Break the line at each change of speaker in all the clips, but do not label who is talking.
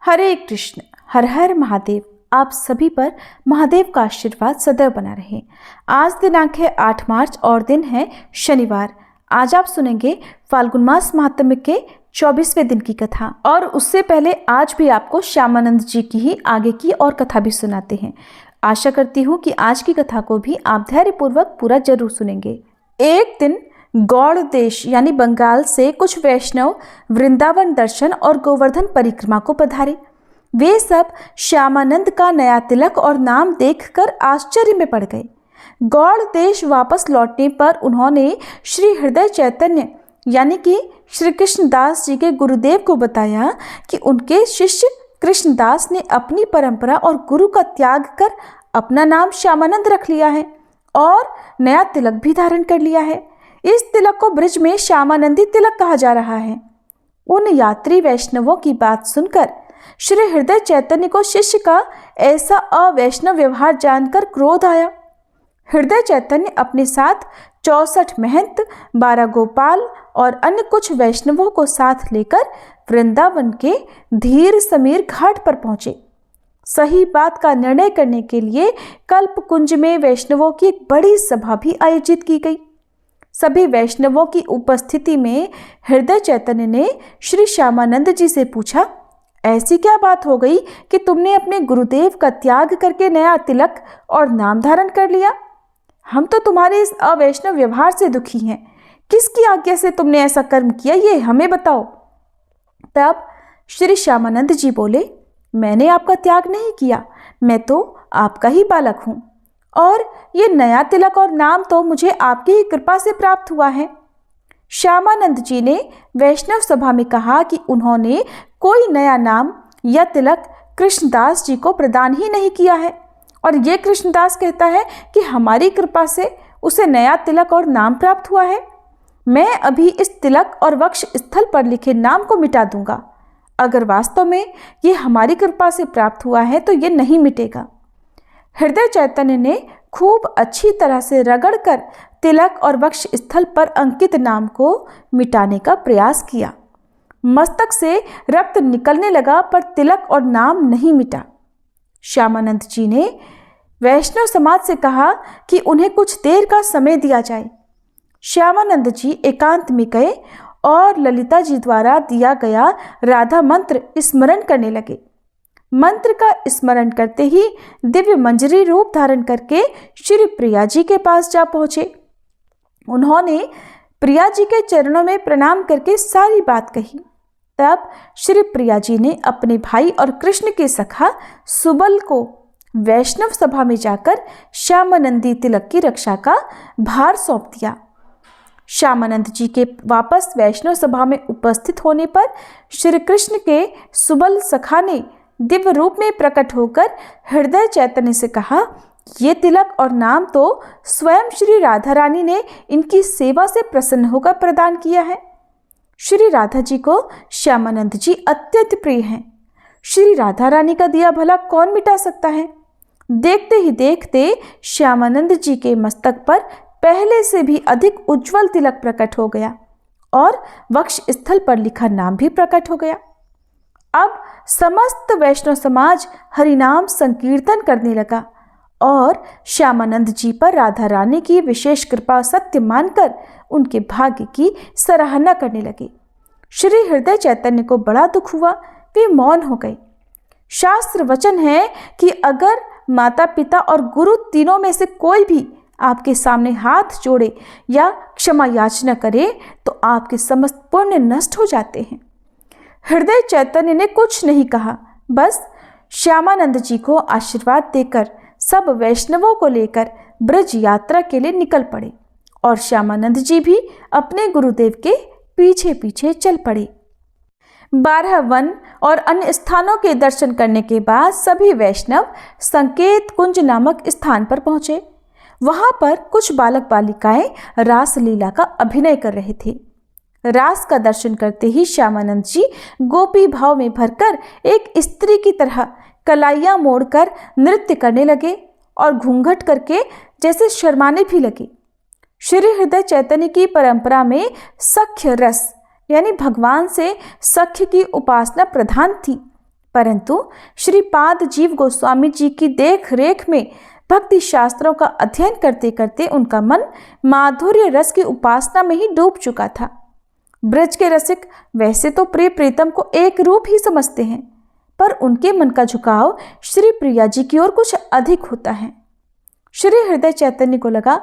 हरे कृष्ण। हर हर महादेव। आप सभी पर महादेव का आशीर्वाद सदैव बना रहे। आज दिनांक है 8 मार्च और दिन है शनिवार। आज आप सुनेंगे फाल्गुन मास महात्म्य के 24वें दिन की कथा। और उससे पहले आज भी आपको श्यामानंद जी की ही आगे की और कथा भी सुनाते हैं। आशा करती हूँ कि आज की कथा को भी आप धैर्यपूर्वक पूरा जरूर सुनेंगे। एक दिन गौड़ देश यानी बंगाल से कुछ वैष्णव वृंदावन दर्शन और गोवर्धन परिक्रमा को पधारे। वे सब श्यामानंद का नया तिलक और नाम देखकर आश्चर्य में पड़ गए। गौड़ देश वापस लौटने पर उन्होंने श्री हृदय चैतन्य यानी कि श्री कृष्णदास जी के गुरुदेव को बताया कि उनके शिष्य कृष्णदास ने अपनी परंपरा और गुरु का त्याग कर अपना नाम श्यामानंद रख लिया है और नया तिलक भी धारण कर लिया है। इस तिलक को ब्रज में श्यामानंदी तिलक कहा जा रहा है। उन यात्री वैष्णवों की बात सुनकर श्री हृदय चैतन्य को शिष्य का ऐसा अवैष्णव व्यवहार जानकर क्रोध आया। हृदय चैतन्य अपने साथ 64 महंत, 12 गोपाल और अन्य कुछ वैष्णवों को साथ लेकर वृंदावन के धीर समीर घाट पर पहुंचे। सही बात का निर्णय करने के लिए कल्प कुंज में वैष्णवों की एक बड़ी सभा भी आयोजित की गई। सभी वैष्णवों की उपस्थिति में हृदय चैतन्य ने श्री श्यामानंद जी से पूछा, ऐसी क्या बात हो गई कि तुमने अपने गुरुदेव का त्याग करके नया तिलक और नाम धारण कर लिया? हम तो तुम्हारे इस अवैष्णव व्यवहार से दुखी हैं। किसकी आज्ञा से तुमने ऐसा कर्म किया, ये हमें बताओ। तब श्री श्यामानंद जी बोले, मैंने आपका त्याग नहीं किया, मैं तो आपका ही बालक हूँ और ये नया तिलक और नाम तो मुझे आपकी ही कृपा से प्राप्त हुआ है। श्यामानंद जी ने वैष्णव सभा में कहा कि उन्होंने कोई नया नाम या तिलक कृष्णदास जी को प्रदान ही नहीं किया है और ये कृष्णदास कहता है कि हमारी कृपा से उसे नया तिलक और नाम प्राप्त हुआ है। मैं अभी इस तिलक और वक्ष स्थल पर लिखे नाम को मिटा दूंगा। अगर वास्तव में ये हमारी कृपा से प्राप्त हुआ है तो ये नहीं मिटेगा। हृदय चैतन्य ने खूब अच्छी तरह से रगड़कर तिलक और वक्ष स्थल पर अंकित नाम को मिटाने का प्रयास किया। मस्तक से रक्त निकलने लगा पर तिलक और नाम नहीं मिटा। श्यामानंद जी ने वैष्णव समाज से कहा कि उन्हें कुछ देर का समय दिया जाए। श्यामानंद जी एकांत में गए और ललिता जी द्वारा दिया गया राधा मंत्र स्मरण करने लगे। मंत्र का स्मरण करते ही दिव्य मंजरी रूप धारण करके श्री प्रिया जी के पास जा पहुंचे। उन्होंने प्रिया जी के चरणों में प्रणाम करके सारी बात कही। तब श्री प्रिया जी ने अपने भाई और कृष्ण के सखा सुबल को वैष्णव सभा में जाकर श्यामानंदी तिलक की रक्षा का भार सौंप दिया। श्यामानंद जी के वापस वैष्णव सभा में उपस्थित होने पर श्री कृष्ण के सुबल सखा ने दिव्य रूप में प्रकट होकर हृदय चैतन्य से कहा, ये तिलक और नाम तो स्वयं श्री राधा रानी ने इनकी सेवा से प्रसन्न होकर प्रदान किया है। श्री राधा जी को श्यामानंद जी अत्यंत प्रिय हैं। श्री राधा रानी का दिया भला कौन मिटा सकता है। देखते ही देखते श्यामानंद जी के मस्तक पर पहले से भी अधिक उज्जवल तिलक प्रकट हो गया और वक्ष स्थल पर लिखा नाम भी प्रकट हो गया। अब समस्त वैष्णव समाज हरिनाम संकीर्तन करने लगा और श्यामानंद जी पर राधा रानी की विशेष कृपा सत्य मानकर उनके भाग्य की सराहना करने लगे। श्री हृदय चैतन्य को बड़ा दुख हुआ, वे मौन हो गए। शास्त्र वचन है कि अगर माता पिता और गुरु तीनों में से कोई भी आपके सामने हाथ जोड़े या क्षमा याचना करे तो आपके समस्त पुण्य नष्ट हो जाते हैं। हृदय चैतन्य ने कुछ नहीं कहा, बस श्यामानंद जी को आशीर्वाद देकर सब वैष्णवों को लेकर ब्रज यात्रा के लिए निकल पड़े और श्यामानंद जी भी अपने गुरुदेव के पीछे पीछे चल पड़े। 12 वन और अन्य स्थानों के दर्शन करने के बाद सभी वैष्णव संकेत कुंज नामक स्थान पर पहुंचे। वहां पर कुछ बालक बालिकाएं रास लीला का अभिनय कर रहे थे। रास का दर्शन करते ही श्यामानंद जी गोपी भाव में भरकर एक स्त्री की तरह कलाइयां मोड़कर नृत्य करने लगे और घूंघट करके जैसे शर्माने भी लगे। श्री हृदय चैतन्य की परंपरा में सख्य रस यानी भगवान से सख्य की उपासना प्रधान थी। परंतु श्रीपाद जीव गोस्वामी जी की देख रेख में भक्ति शास्त्रों का अध्ययन करते करते उनका मन माधुर्य रस की उपासना में ही डूब चुका था। ब्रज के रसिक वैसे तो प्रिय प्रीतम को एक रूप ही समझते हैं, पर उनके मन का झुकाव श्री प्रिया जी की ओर कुछ अधिक होता है। श्री हृदय चैतन्य को लगा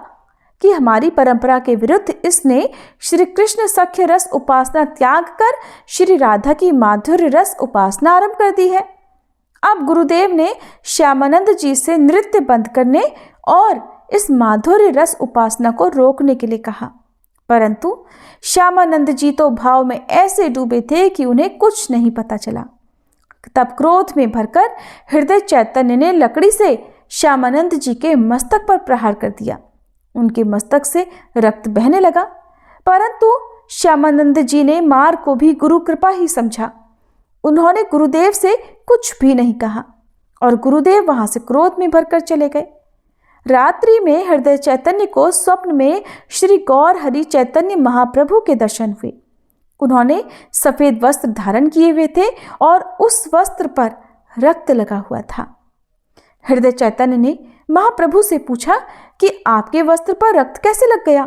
कि हमारी परंपरा के विरुद्ध इसने श्री कृष्ण सख्य रस उपासना त्याग कर श्री राधा की माधुर्य रस उपासना आरंभ कर दी है। अब गुरुदेव ने श्यामानंद जी से नृत्य बंद करने और इस माधुर्य रस उपासना को रोकने के लिए कहा, परंतु श्यामानंद जी तो भाव में ऐसे डूबे थे कि उन्हें कुछ नहीं पता चला। तब क्रोध में भरकर हृदय चैतन्य ने लकड़ी से श्यामानंद जी के मस्तक पर प्रहार कर दिया। उनके मस्तक से रक्त बहने लगा, परंतु श्यामानंद जी ने मार को भी गुरु कृपा ही समझा। उन्होंने गुरुदेव से कुछ भी नहीं कहा और गुरुदेव वहां से क्रोध में भरकर चले गए। रात्रि में हृदय चैतन्य को स्वप्न में श्री गौर हरि चैतन्य महाप्रभु के दर्शन हुए। उन्होंने सफेद वस्त्र धारण किए हुए थे और उस वस्त्र पर रक्त लगा हुआ था। हृदय चैतन्य ने महाप्रभु से पूछा कि आपके वस्त्र पर रक्त कैसे लग गया?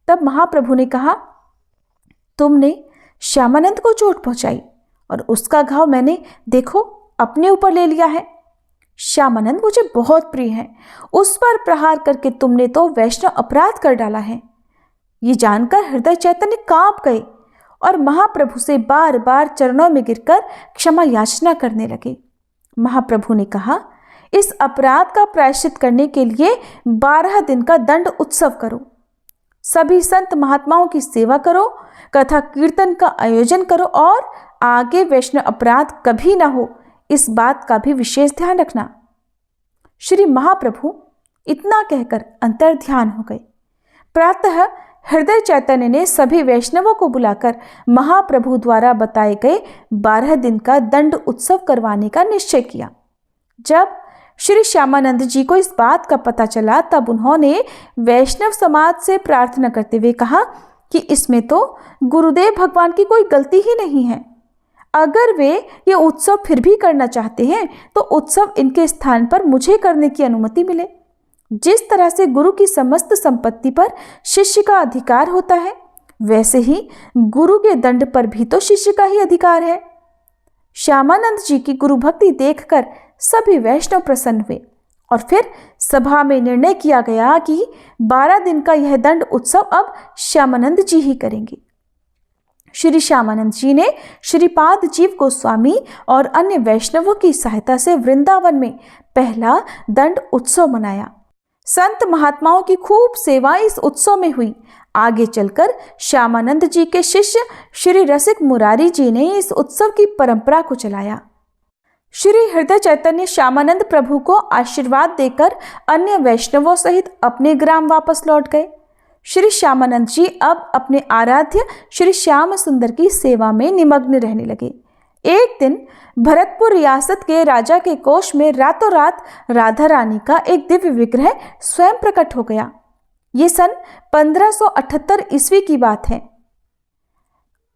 तब महाप्रभु ने कहा, तुमने श्यामानंद को चोट पहुंचाई और उसका घाव मैंने देखो अपने ऊपर ले लिया है। श्यामानंद मुझे बहुत प्रिय है, उस पर प्रहार करके तुमने तो वैष्णव अपराध कर डाला है। ये जानकर हृदय चैतन्य कांप गए और महाप्रभु से बार बार चरणों में गिरकर क्षमा याचना करने लगे। महाप्रभु ने कहा, इस अपराध का प्रायश्चित करने के लिए 12 दिन का दंड उत्सव करो, सभी संत महात्माओं की सेवा करो, कथा कीर्तन का आयोजन करो और आगे वैष्णव अपराध कभी ना हो, इस बात का भी विशेष ध्यान रखना। श्री महाप्रभु इतना कहकर अंतर्ध्यान हो गए। प्रातः हृदय चैतन्य ने सभी वैष्णवों को बुलाकर महाप्रभु द्वारा बताए गए 12 दिन का दंड उत्सव करवाने का निश्चय किया। जब श्री श्यामानंद जी को इस बात का पता चला, तब उन्होंने वैष्णव समाज से प्रार्थना करते हुए कहा कि इसमें तो गुरुदेव भगवान की कोई गलती ही नहीं है। अगर वे ये उत्सव फिर भी करना चाहते हैं तो उत्सव इनके स्थान पर मुझे करने की अनुमति मिले। जिस तरह से गुरु की समस्त संपत्ति पर शिष्य का अधिकार होता है, वैसे ही गुरु के दंड पर भी तो शिष्य का ही अधिकार है। श्यामानंद जी की गुरु भक्ति देखकर सभी वैष्णव प्रसन्न हुए और फिर सभा में निर्णय किया गया कि 12 दिन का यह दंड उत्सव अब श्यामानंद जी ही करेंगे। श्री श्यामानंद जी ने श्रीपाद जीव गोस्वामी और अन्य वैष्णवों की सहायता से वृंदावन में पहला दंड उत्सव मनाया। संत महात्माओं की खूब सेवा इस उत्सव में हुई। आगे चलकर श्यामानंद जी के शिष्य श्री रसिक मुरारी जी ने इस उत्सव की परंपरा को चलाया। श्री हृदय चैतन्य श्यामानंद प्रभु को आशीर्वाद देकर अन्य वैष्णवों सहित अपने ग्राम वापस लौट गए। श्री श्यामानंद जी अब अपने आराध्य श्री श्याम सुंदर की सेवा में निमग्न रहने लगे। एक दिन भरतपुर रियासत के राजा के कोष में रातों रात राधा रानी का एक दिव्य विग्रह स्वयं प्रकट हो गया। ये सन 1578 ईस्वी की बात है।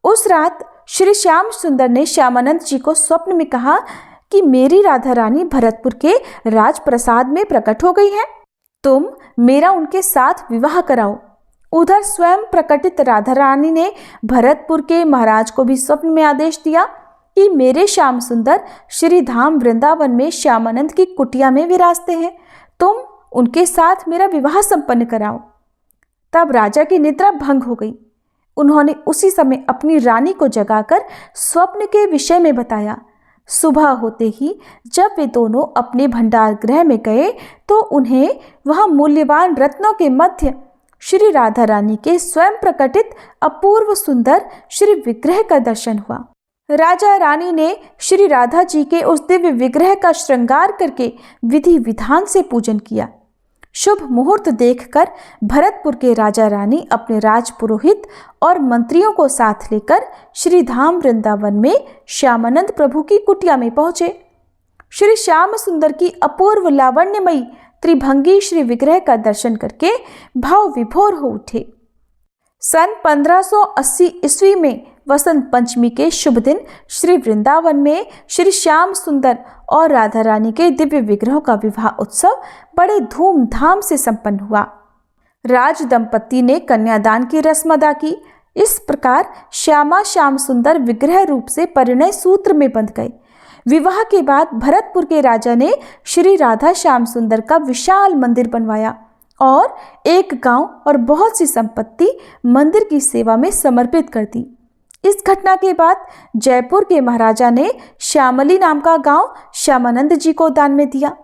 उस रात श्री श्याम सुंदर ने श्यामानंद जी को स्वप्न में कहा कि मेरी राधा रानी भरतपुर के राजप्रसाद में प्रकट हो गई है, तुम मेरा उनके साथ विवाह कराओ। उधर स्वयं प्रकटित राधा रानी ने भरतपुर के महाराज को भी स्वप्न में आदेश दिया कि मेरे श्याम सुंदर श्री धाम वृंदावन में श्यामानंद की कुटिया में विराजते हैं, तुम उनके साथ मेरा विवाह संपन्न कराओ। तब राजा की निद्रा भंग हो गई। उन्होंने उसी समय अपनी रानी को जगाकर स्वप्न के विषय में बताया। सुबह होते ही जब वे दोनों अपने भंडार गृह में गए तो उन्हें वहां मूल्यवान रत्नों के मध्य श्री राधा रानी के स्वयं प्रकटित अपूर्व सुंदर श्री विग्रह का दर्शन हुआ। राजा रानी ने श्री राधा जी के उस दिव्य विग्रह का श्रृंगार करके विधि विधान से पूजन किया। शुभ मुहूर्त देखकर भरतपुर के राजा रानी अपने राजपुरोहित और मंत्रियों को साथ लेकर श्री धाम वृंदावन में श्यामानंद प्रभु की कुटिया में पहुंचे। श्री श्याम सुंदर की अपूर्व लावण्यमयी त्रिभंगी श्री विग्रह का दर्शन करके भाव विभोर हो उठे। सन 1580 ईस्वी में वसंत पंचमी के शुभ दिन श्री वृंदावन में श्री श्याम सुंदर और राधा रानी के दिव्य विग्रहों का विवाह उत्सव बड़े धूमधाम से संपन्न हुआ। राज दंपति ने कन्यादान की रस्म अदा की। इस प्रकार श्यामा श्याम सुंदर विग्रह रूप से परिणय सूत्र में बंध गए। विवाह के बाद भरतपुर के राजा ने श्री राधा श्याम सुंदर का विशाल मंदिर बनवाया और एक गांव और बहुत सी संपत्ति मंदिर की सेवा में समर्पित कर दी। इस घटना के बाद जयपुर के महाराजा ने श्यामली नाम का गांव श्यामानंद जी को दान में दिया।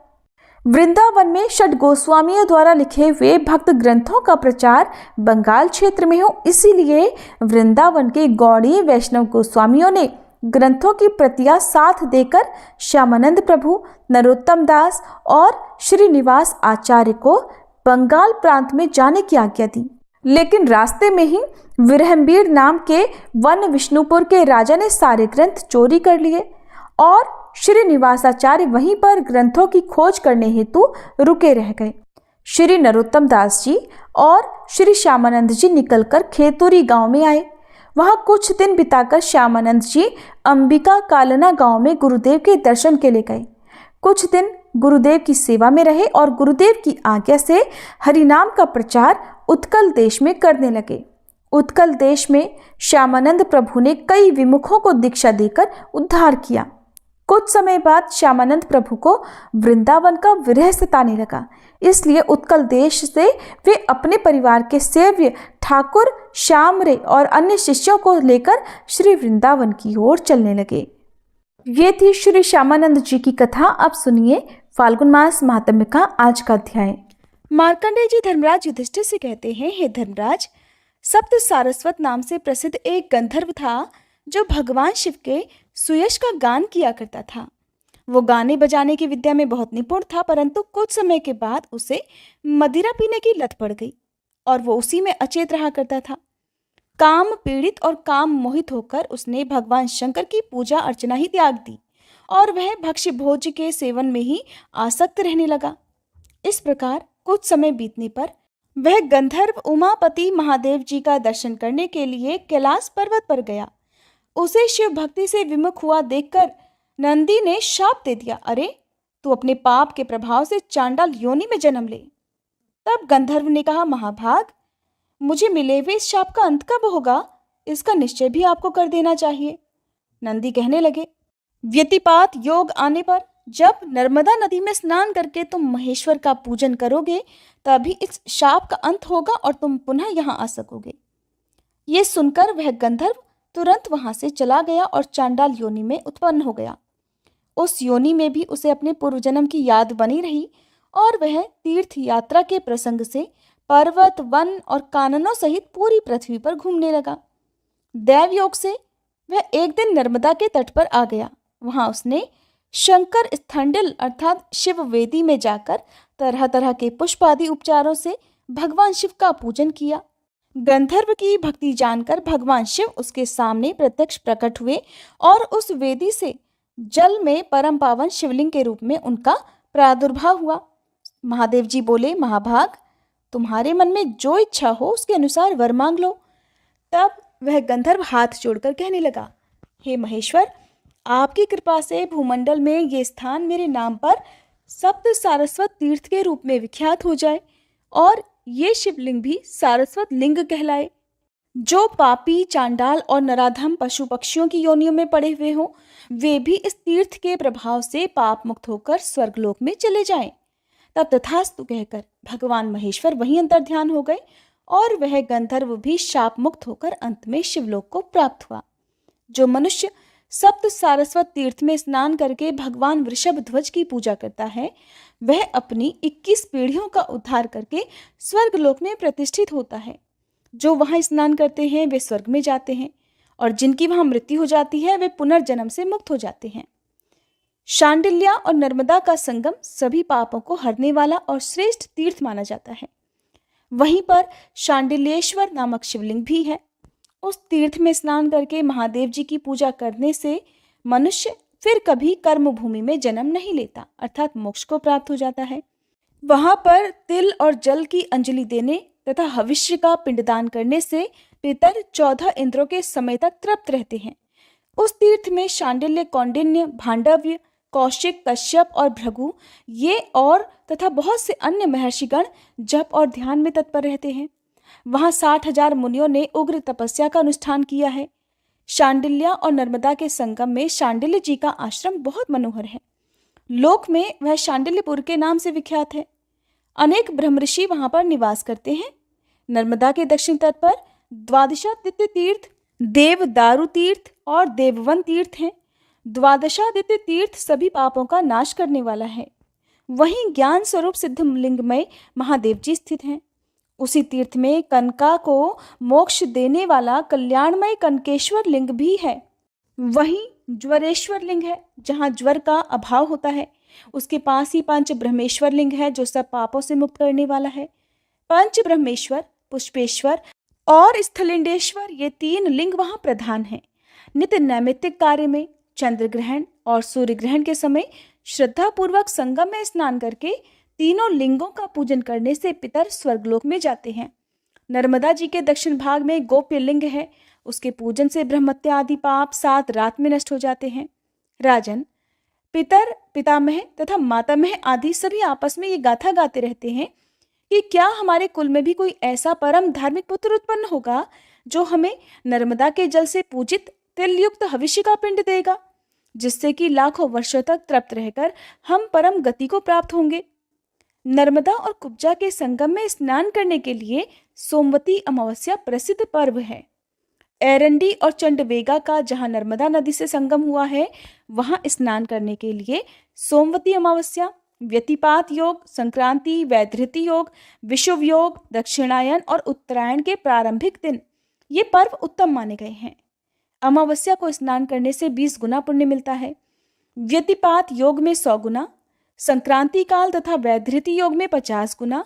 वृंदावन में षट गोस्वामियों द्वारा लिखे हुए भक्त ग्रंथों का प्रचार बंगाल क्षेत्र में हो, इसीलिए वृंदावन के गौड़ीय वैष्णव गोस्वामियों ने ग्रंथों की प्रतियां साथ देकर श्यामानंद प्रभु, नरोत्तम दास और श्रीनिवास आचार्य को बंगाल प्रांत में जाने की आज्ञा दी। लेकिन रास्ते में ही विरहंबीर नाम के वन विष्णुपुर के राजा ने सारे ग्रंथ चोरी कर लिए और श्रीनिवासाचार्य वहीं पर ग्रंथों की खोज करने हेतु रुके रह गए। श्री नरोत्तम दास जी और श्री श्यामानंद जी निकलकर खेतुरी गांव में आए। वहां कुछ दिन बिताकर श्यामानंद जी अंबिका कालना गांव में गुरुदेव के दर्शन के लिए गए। कुछ दिन गुरुदेव की सेवा में रहे और गुरुदेव की आज्ञा से हरिनाम का प्रचार उत्कल देश में करने लगे। उत्कल देश में श्यामानंद प्रभु ने कई विमुखों को दीक्षा देकर उद्धार किया। कुछ समय बाद श्यामानंद प्रभु को वृंदावन का विरह सताने लगा, इसलिए उत्कल देश से वे अपने परिवार के सेव्य ठाकुर श्यामरे और अन्य शिष्यों को लेकर श्री वृंदावन की ओर चलने लगे। ये थी श्री श्यामानंद जी की कथा। अब सुनिए फाल्गुन मास महात्म्य का आज का अध्याय। मार्कंडेय जी धर्मराज युधिष्ठिर से कहते हैं, हे धर्मराज, सप्त सारस्वत नाम से प्रसिद्ध एक गंधर्व था जो भगवान शिव के सुयश का गान किया करता था। वो गाने बजाने की विद्या में बहुत निपुण था, परंतु कुछ समय के बाद उसे मदिरा पीने की लत पड़ गई और वो उसी में अचेत रहा करता था। काम पीड़ित और काम मोहित होकर उसने भगवान शंकर की पूजा अर्चना ही त्याग दी और वह भक्ष्य भोज्य के सेवन में ही आसक्त रहने लगा। इस प्रकार कुछ समय बीतने पर वह गंधर्व उमापति महादेव जी का दर्शन करने के लिए कैलाश पर्वत पर गया। उसे शिव भक्ति से विमुख हुआ देखकर नंदी ने शाप दे दिया, अरे तू अपने पाप के प्रभाव से चांडाल योनि में जन्म ले। तब गंधर्व ने कहा, महाभाग, मुझे मिले हुए इस शाप का अंत कब होगा, इसका निश्चय भी आपको कर देना चाहिए। नंदी कहने लगे, व्यतिपात योग आने पर जब नर्मदा नदी में स्नान करके तुम महेश्वर का पूजन करोगे तभी इस शाप का अंत होगा और तुम पुनः यहाँ आ सकोगे। ये सुनकर वह गंधर्व तुरंत वहां से चला गया और चांडाल योनि में उत्पन्न हो गया। उस योनि में भी उसे अपने पूर्व जन्म की याद बनी रही और वह तीर्थ यात्रा के प्रसंग से पर्वत, वन और काननों सहित पूरी पृथ्वी पर घूमने लगा। दैव योग से वह एक दिन नर्मदा के तट पर आ गया। वहां उसने शंकर स्थंडिल अर्थात शिव वेदी में जाकर तरह तरह के पुष्प आदि उपचारों से भगवान शिव का पूजन किया। गंधर्व की भक्ति जानकर भगवान शिव उसके सामने प्रत्यक्ष प्रकट हुए और उस वेदी से जल में परम पावन शिवलिंग के रूप में उनका प्रादुर्भाव हुआ। महादेव जी बोले, महाभाग, तुम्हारे मन में जो इच्छा हो उसके अनुसार वर मांग लो। तब वह गंधर्व हाथ जोड़कर कहने लगा, हे महेश्वर, आपकी कृपा से भूमंडल में ये स्थान मेरे नाम पर सप्त सारस्वत तीर्थ के रूप में विख्यात हो जाए और ये शिवलिंग भी सारस्वत लिंग कहलाए। जो पापी, चांडाल और नराधम पशु पक्षियों की योनियों में पड़े हुए हों, वे भी इस तीर्थ के प्रभाव से पाप मुक्त होकर स्वर्गलोक में चले जाएं। तब तथास्तु कहकर भगवान महेश्वर वहीं अंतर्ध्यान हो गए और वह गंधर्व भी शाप मुक्त होकर अंत में शिवलोक को प्राप्त हुआ। जो मनुष्य सप्त सारस्वत तीर्थ में स्नान करके भगवान वृषभ ध्वज की पूजा करता है, वह अपनी 21 पीढ़ियों का उद्धार करके स्वर्गलोक में प्रतिष्ठित होता है। जो वहां स्नान करते हैं वे स्वर्ग में जाते हैं और जिनकी वहां मृत्यु हो जाती है वे पुनर्जन्म से मुक्त हो जाते हैं। शांडिल्या और नर्मदा का संगम सभी पापों को हरने वाला और श्रेष्ठ तीर्थ माना जाता है। वहीं पर शांडिल्येश्वर नामक शिवलिंग भी है। उस तीर्थ में स्नान करके महादेव जी की पूजा करने से मनुष्य फिर कभी कर्म भूमि में जन्म नहीं लेता, अर्थात मोक्ष को प्राप्त हो जाता है। वहां पर तिल और जल की अंजलि देने तथा हविष्य का पिंडदान करने से पितर 14 इंद्रों के समय तक तृप्त रहते हैं। उस तीर्थ में शांडिल्य, कौंडिन्य, भांडव्य, कौशिक, कश्यप और भृगु ये और तथा बहुत से अन्य महर्षिगण जप और ध्यान में तत्पर रहते हैं। वहां 60,000 मुनियों ने उग्र तपस्या का अनुष्ठान किया है। शांडिल्या और नर्मदा के संगम में शांडिल्य जी का आश्रम बहुत मनोहर है। लोक में वह शांडिल्यपुर के नाम से विख्यात है। अनेक ब्रह्मऋषि वहां पर निवास करते हैं। नर्मदा के दक्षिण तट पर द्वादशादित्य तीर्थ, देवदारु तीर्थ और देववन तीर्थ हैं। द्वादशादित्य तीर्थ सभी पापों का नाश करने वाला है। वहीं ज्ञान स्वरूप सिद्धलिंगमय महादेव जी स्थित हैं। उसी तीर्थ में कनका को मोक्ष देने वाला कल्याणमय कनकेश्वर लिंग भी है। वहीं ज्वरेश्वर लिंग है, जहाँ ज्वर का अभाव होता है। उसके पास ही पंच ब्रह्मेश्वर लिंग है, जो सब पापों से मुक्त करने वाला है। पंच ब्रह्मेश्वर, पुष्पेश्वर और स्थलिंडेश्वर ये 3 लिंग वहाँ प्रधान हैं। नित्य नैमित्तिक कार्य में चंद्र ग्रहण और सूर्य ग्रहण के समय श्रद्धापूर्वक संगम में स्नान करके तीनों लिंगों का पूजन करने से पितर स्वर्गलोक में जाते हैं। नर्मदा जी के दक्षिण भाग में गोप्य लिंग है। उसके पूजन से ब्रह्मत्या आदि पाप 7 रात में नष्ट हो जाते हैं। राजन, पितर, पितामह तथा मातामह आदि सभी आपस में ये गाथा गाते रहते हैं कि क्या हमारे कुल में भी कोई ऐसा परम धार्मिक पुत्र उत्पन्न होगा जो हमें नर्मदा के जल से पूजित तिलयुक्त हविष्य का पिंड देगा, जिससे कि लाखों वर्षों तक तृप्त रहकर हम परम गति को प्राप्त होंगे। नर्मदा और कुब्जा के संगम में स्नान करने के लिए सोमवती अमावस्या प्रसिद्ध पर्व है। एरंडी और चंडवेगा का जहां नर्मदा नदी से संगम हुआ है, वहां स्नान करने के लिए सोमवती अमावस्या, व्यतिपात योग, संक्रांति, वैधृति योग, विषुव योग, दक्षिणायन और उत्तरायण के प्रारंभिक दिन ये पर्व उत्तम माने गए हैं। अमावस्या को स्नान करने से 20 गुना पुण्य मिलता है। व्यतिपात योग में 100 गुना, संक्रांति काल तथा वैधृति योग में 50 गुना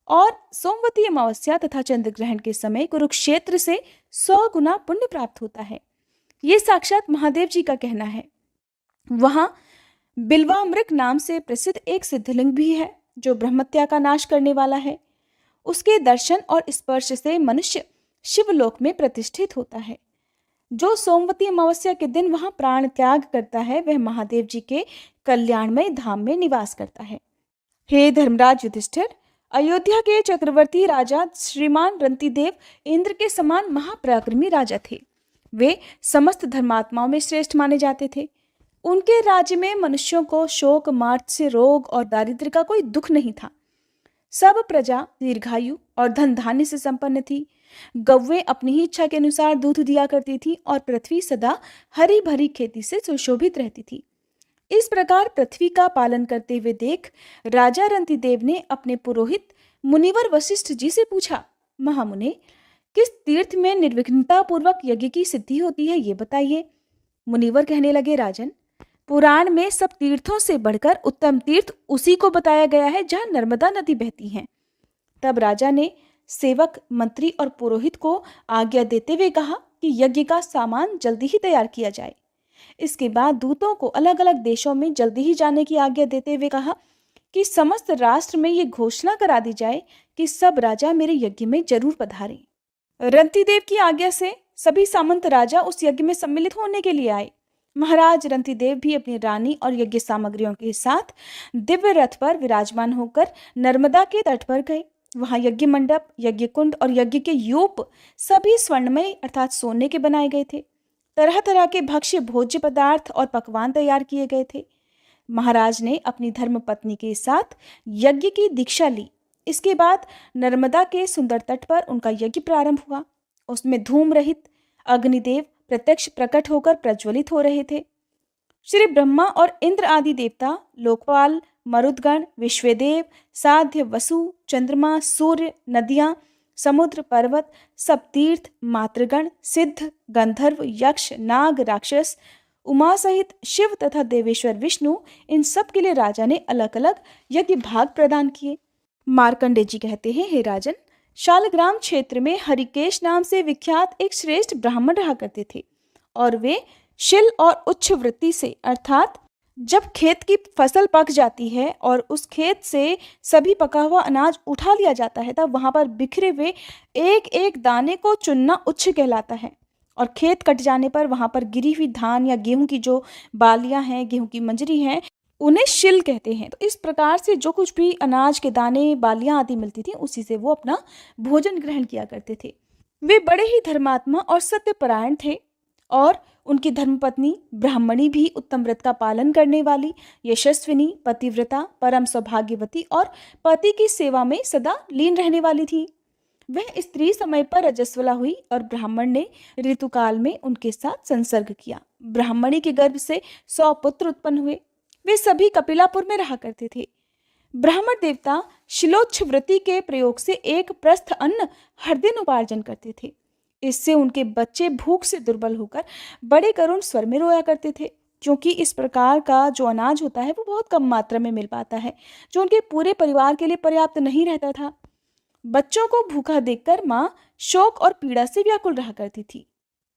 और सोमवती अमावस्या तथा चंद्र ग्रहण के समय कुरुक्षेत्र से 100 गुना पुण्य प्राप्त होता है। ये साक्षात महादेव जी का कहना है। वहां बिल्वामृग नाम से प्रसिद्ध एक सिद्धलिंग भी है, जो ब्रह्मत्या का नाश करने वाला है। उसके दर्शन और स्पर्श से मनुष्य शिवलोक में प्रतिष्ठित होता है। जो सोमवती अमावस्या के दिन वहां प्राण त्याग करता है, वह महादेव जी के कल्याणमय धाम में निवास करता है। हे धर्मराज युधिष्ठिर, अयोध्या के चक्रवर्ती राजा श्रीमान रंतिदेव इंद्र के समान महापराक्रमी राजा थे। वे समस्त धर्मात्माओं में श्रेष्ठ माने जाते थे। उनके राज्य में मनुष्यों को शोक, मार्त्स्य, रोग और दारिद्र्य का कोई दुख नहीं था। सब प्रजा दीर्घायु और धन धान्य से संपन्न थी। गौवें अपनी ही इच्छा के अनुसार दूध दिया करती थी और पृथ्वी सदा हरी भरी खेती से सुशोभित रहती थी। इस प्रकार पृथ्वी का पालन करते हुए देख राजा रंतिदेव ने अपने पुरोहित मुनिवर वशिष्ठ जी से पूछा, महामुने, किस तीर्थ में निर्विघ्नता पूर्वक यज्ञ की सिद्धि होती है, ये बताइए। मुनिवर कहने लगे, राजन, पुराण में सब तीर्थों से बढ़कर उत्तम तीर्थ उसी को बताया गया है जहाँ नर्मदा नदी बहती है। तब राजा ने सेवक, मंत्री और पुरोहित को आज्ञा देते हुए कहा कि यज्ञ का सामान जल्दी ही तैयार किया जाए। इसके बाद दूतों को अलग अलग देशों में जल्दी ही जाने की आज्ञा देते हुए कहा कि समस्त राष्ट्र में ये घोषणा करा दी जाए कि सब राजा मेरे यज्ञ में जरूर पधारें। रंतिदेव की आज्ञा से सभी सामंत राजा उस यज्ञ में सम्मिलित होने के लिए आए। महाराज रंतिदेव भी अपनी रानी और यज्ञ सामग्रियों के साथ दिव्य रथ पर विराजमान होकर नर्मदा के तट पर गए। वहां यज्ञ मंडप, यज्ञ कुंड और यज्ञ के यूप सभी स्वर्णमय अर्थात सोने के बनाए गए थे। तरह तरह के भक्ष्य, भोज्य पदार्थ और पकवान तैयार किए गए थे। महाराज ने अपनी धर्म पत्नी के साथ यज्ञ की दीक्षा ली। इसके बाद नर्मदा के सुंदर तट पर उनका यज्ञ प्रारंभ हुआ। उसमें धूम रहित अग्निदेव प्रत्यक्ष प्रकट होकर प्रज्वलित हो रहे थे। श्री ब्रह्मा और इंद्र आदि देवता, लोकपाल, मरुदगण, विश्वदेव, साध्य, वसु, चंद्रमा, सूर्य, नदियां, समुद्र, पर्वत, सब तीर्थ, मातृगण, सिद्ध, गंधर्व, यक्ष, नाग, राक्षस, उमा सहित शिव तथा देवेश्वर विष्णु, इन सब के लिए राजा ने अलग अलग यज्ञ भाग प्रदान किए। मार्कंडे जी कहते हैं, हे राजन, शालग्राम क्षेत्र में हरिकेश नाम से विख्यात एक श्रेष्ठ ब्राह्मण रहा करते थे और वे शिल और उच्च वृत्ति से अर्थात जब खेत की फसल पक जाती है और उस खेत से सभी पका हुआ अनाज उठा लिया जाता है, तब वहाँ पर बिखरे हुए एक-एक दाने को चुनना उच्च कहलाता है। और खेत कट जाने पर वहाँ पर गिरी हुई धान या गेहूँ की जो बालियाँ हैं, गेहूँ की मंजरी हैं, उन्हें शिल कहते हैं। तो इस प्रकार से जो कुछ भी अनाज के दाने, बालियाँ आदि मिलती थी, उसी से वो अपना भोजन ग्रहण किया करते थे। वे बड़े ही धर्मात्मा और सत्यपरायण थे और उनकी धर्मपत्नी ब्राह्मणी भी उत्तम व्रत का पालन करने वाली, यशस्विनी, पतिव्रता, परम सौभाग्यवती और पति की सेवा में सदा लीन रहने वाली थी। वह स्त्री समय पर रजस्वला हुई और ब्राह्मण ने ऋतुकाल में उनके साथ संसर्ग किया। ब्राह्मणी के गर्भ से 100 पुत्र उत्पन्न हुए। वे सभी कपिलापुर में रहा करते थे। ब्राह्मण देवता शिलोच्छव्रती के प्रयोग से एक प्रस्थ अन्न हर दिन उपार्जन करते थे। इससे उनके बच्चे भूख से दुर्बल होकर बड़े करुण स्वर में रोया करते थे, क्योंकि इस प्रकार का जो अनाज होता है वो बहुत कम मात्रा में मिल पाता है, जो उनके पूरे परिवार के लिए पर्याप्त नहीं रहता था। बच्चों को भूखा देखकर माँ शोक और पीड़ा से व्याकुल रहा करती थी।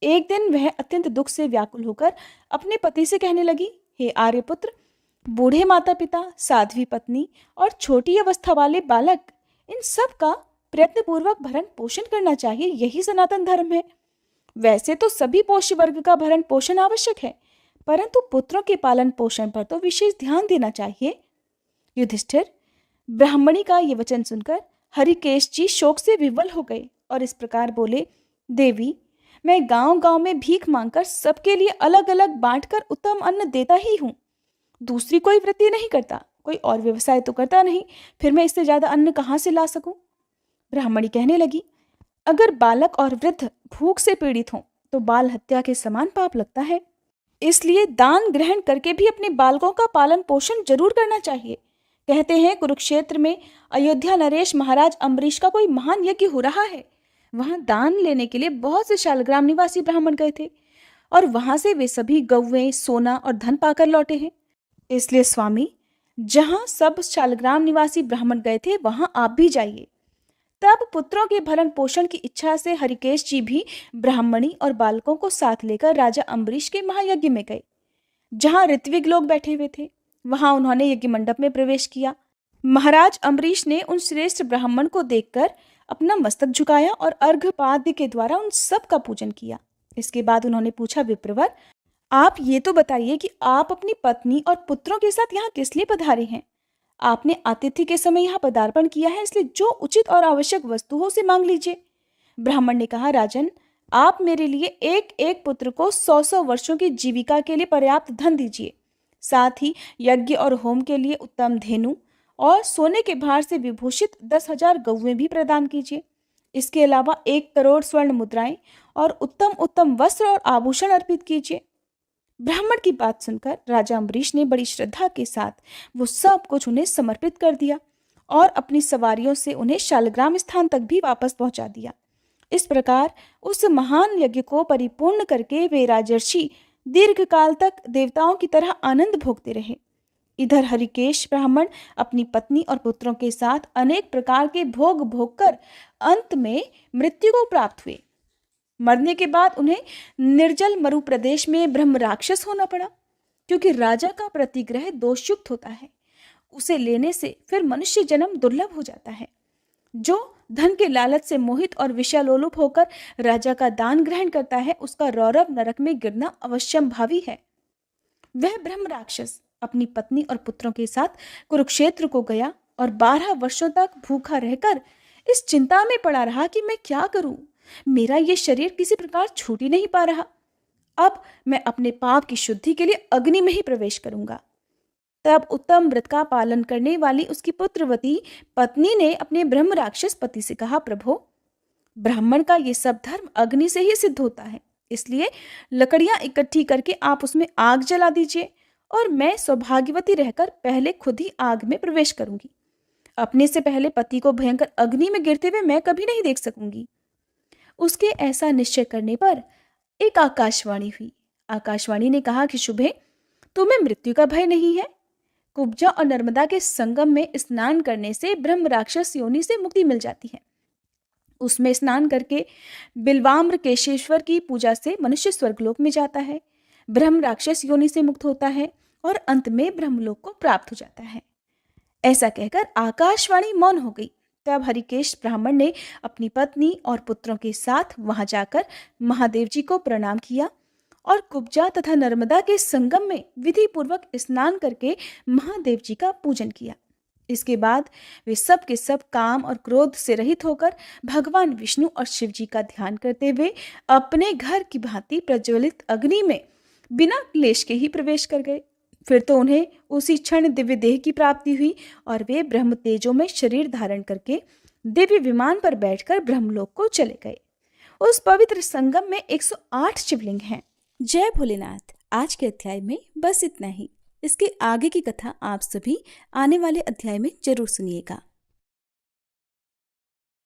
एक दिन वह अत्यंत दुख से व्याकुल होकर अपने पति से कहने लगी, हे आर्यपुत्र, बूढ़े माता पिता, साध्वी पत्नी और छोटी अवस्था वाले बालक, इन सब का प्रयत्नपूर्वक भरण पोषण करना चाहिए, यही सनातन धर्म है। वैसे तो सभी पोष्य वर्ग का भरण पोषण आवश्यक है, परंतु पुत्रों के पालन पोषण पर तो विशेष ध्यान देना चाहिए। युधिष्ठिर, ब्राह्मणी का ये वचन सुनकर हरिकेश जी शोक से विवल हो गए और इस प्रकार बोले, देवी, मैं गांव-गांव में भीख मांगकर सबके लिए अलग अलग बांटकर उत्तम अन्न देता ही हूँ। दूसरी कोई वृत्ति नहीं करता, कोई और व्यवसाय तो करता नहीं, फिर मैं इससे ज्यादा अन्न कहाँ से ला सकूं? ब्राह्मणी कहने लगी, अगर बालक और वृद्ध भूख से पीड़ित हों तो बाल हत्या के समान पाप लगता है। इसलिए दान ग्रहण करके भी अपने बालकों का पालन पोषण जरूर करना चाहिए। कहते हैं कुरुक्षेत्र में अयोध्या नरेश महाराज अम्बरीश का कोई महान यज्ञ हो रहा है। वहां दान लेने के लिए बहुत से शालग्राम निवासी ब्राह्मण गए थे और वहां से वे सभी गौवें, सोना और धन पाकर लौटे हैं। इसलिए स्वामी, जहां सब शालग्राम निवासी ब्राह्मण गए थे वहां आप भी जाइए। तब पुत्रों के भरण पोषण की इच्छा से हरिकेश जी भी ब्राह्मणी और बालकों को साथ लेकर राजा अम्बरीश के महायज्ञ में गए। जहां ऋत्विक लोग बैठे हुए थे वहां उन्होंने यज्ञ मंडप में प्रवेश किया। महाराज अम्बरीश ने उन श्रेष्ठ ब्राह्मण को देखकर अपना मस्तक झुकाया और अर्घपाद्य के द्वारा उन सब का पूजन किया। इसके बाद उन्होंने पूछा, विप्रवर, आप ये तो बताइए कि आप अपनी पत्नी और पुत्रों के साथ यहाँ किस लिए पधारे हैं? आपने आतिथ्य के समय यहाँ पदार्पण किया है, इसलिए जो उचित और आवश्यक वस्तु हो उसे मांग लीजिए। ब्राह्मण ने कहा, राजन, आप मेरे लिए एक एक पुत्र को 100-100 वर्षों की जीविका के लिए पर्याप्त धन दीजिए। साथ ही यज्ञ और होम के लिए उत्तम धेनु और सोने के भार से विभूषित 10,000 गौवें भी प्रदान कीजिए। इसके अलावा 1 करोड़ स्वर्ण मुद्राएं और उत्तम उत्तम वस्त्र और आभूषण अर्पित कीजिए। ब्राह्मण की बात सुनकर राजा अम्बरीश ने बड़ी श्रद्धा के साथ वो सब कुछ उन्हें समर्पित कर दिया और अपनी सवारियों से उन्हें शालग्राम स्थान तक भी वापस पहुंचा दिया। इस प्रकार उस महान यज्ञ को परिपूर्ण करके वे राजर्षि दीर्घ काल तक देवताओं की तरह आनंद भोगते रहे। इधर हरिकेश ब्राह्मण अपनी पत्नी और पुत्रों के साथ अनेक प्रकार के भोग भोग कर अंत में मृत्यु को प्राप्त हुए। मरने के बाद उन्हें निर्जल मरु प्रदेश में ब्रह्म राक्षस होना पड़ा, क्योंकि राजा का प्रतिग्रह दोषयुक्त होता है। उसे लेने से फिर मनुष्य जन्म दुर्लभ हो जाता है। जो धन के लालच से मोहित और विषयालोलुप होकर राजा का दान ग्रहण करता है, उसका रौरव नरक में गिरना अवश्यंभावी है। वह ब्रह्म राक्षस अपनी पत्नी और पुत्रों के साथ कुरुक्षेत्र को गया और 12 वर्षों तक भूखा रहकर इस चिंता में पड़ा रहा कि मैं क्या करूं, मेरा ये शरीर किसी प्रकार छूट ही नहीं पा रहा। अब मैं अपने पाप की शुद्धि के लिए अग्नि में ही प्रवेश करूंगा। तब उत्तम व्रत का पालन करने वाली उसकी पुत्रवती पत्नी ने अपने ब्रह्म राक्षस पति से कहा, प्रभो, ब्राह्मण का ये सब धर्म अग्नि से ही सिद्ध होता है, इसलिए लकड़ियां इकट्ठी करके आप उसमें आग जला दीजिए और मैं सौभाग्यवती रहकर पहले खुद ही आग में प्रवेश करूंगी। अपने से पहले पति को भयंकर अग्नि में गिरते हुए मैं कभी नहीं देख सकूंगी। उसके ऐसा निश्चय करने पर एक आकाशवाणी हुई। आकाशवाणी ने कहा कि शुभे, तुम्हें मृत्यु का भय नहीं है। कुब्जा और नर्मदा के संगम में स्नान करने से ब्रह्म राक्षस योनि से मुक्ति मिल जाती है। उसमें स्नान करके बिल्वाम्र केशेश्वर की पूजा से मनुष्य स्वर्गलोक में जाता है, ब्रह्म राक्षस योनि से मुक्त होता है और अंत में ब्रह्मलोक को प्राप्त हो जाता है। ऐसा कहकर आकाशवाणी मौन हो गई। तब हरिकेश ब्राह्मण ने अपनी पत्नी और पुत्रों के साथ वहां जाकर महादेव जी को प्रणाम किया और कुब्जा तथा नर्मदा के संगम में विधि पूर्वक स्नान करके महादेव जी का पूजन किया। इसके बाद वे सब के सब काम और क्रोध से रहित होकर भगवान विष्णु और शिव जी का ध्यान करते हुए अपने घर की भांति प्रज्वलित अग्नि में बिना क्लेश के ही प्रवेश कर गए। फिर तो उन्हें उसी क्षण दिव्य देह की प्राप्ति हुई और वे ब्रह्म तेजों में शरीर धारण करके दिव्य विमान पर बैठकर ब्रह्मलोक को चले गए। उस पवित्र संगम में 108 शिवलिंग हैं। जय भोलेनाथ। आज के अध्याय में बस इतना ही। इसके आगे की कथा आप सभी आने वाले अध्याय में जरूर सुनिएगा।